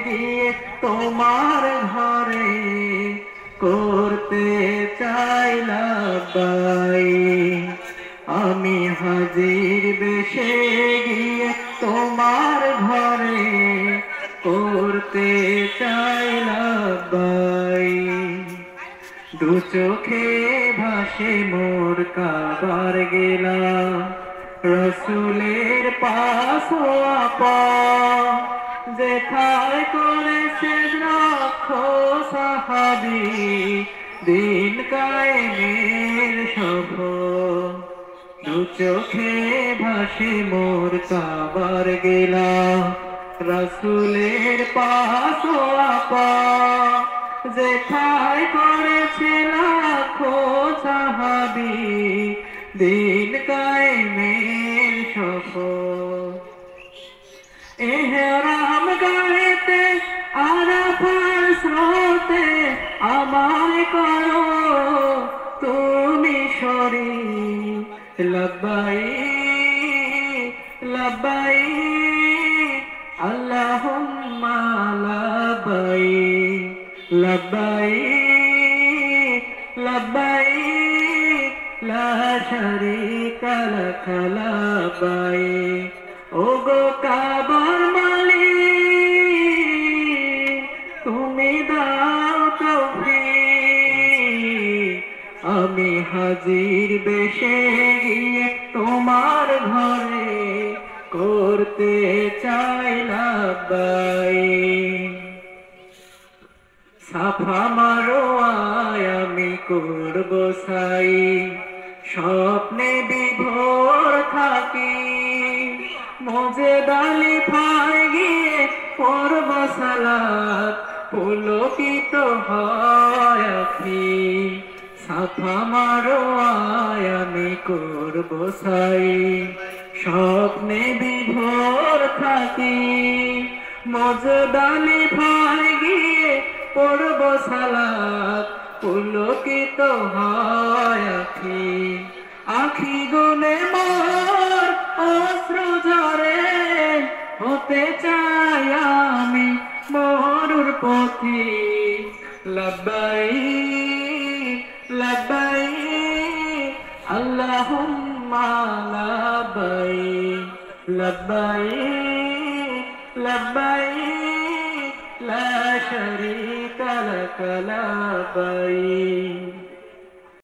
গিয়ে তোমার ঘরে করতে চাই লাব্বাই। আমি হাজির বেশে গিয়ে তোমার ঘরে করতে চাই লাব্বাই। দু চোখে ভাসে মোর কাবার গেলা, রসুলের পাশ আপা যেথায় করেছে লক্ষ সাহাবী দিন কায়েমের সফর। দু চোখে ভাসে মোর কাবার গেলা, রসুলের পাশ আপা যেথায় করেছে লাখো সাহাবী দিন কায়েমের সফর। এহরাম গায়েতে আরাফার স্রোতে আমায় করো তুমি শরীক। লব্বাই লব্বাই আল্লাহুম্মা লব্বাই লব্বাই লব্বাই লা শারীকা লাক লব্বাই। ওগো কাবার মালিক তুমি দাও তৌফিক, আমি হাজির বেশে গিয়ে তোমার ঘরে করতে চাই লাব্বাই। সাফা মারোয়ায় আমি করব সাই, স্বপ্নে বিভোর থাকি মুজদালি ফায় গিয়ে পড়ব সালাত পুলকিত হয় আখি। সাফা মারোয়ায় আমি করব সাই, স্বপ্নে বিভোর থাকি মুজদালি ফায় গিয়ে পড়ব সালাত পুলকিত হয় আখি। আখি গুনে মোর অশ্রু ঝরে হতে চাই আমি মরুর পথিক। লব্বাই লব্বাই আল্লাহুম্মা লব্বাই লব্বাই লব্বাই লা শারীকা লাক লব্বাই।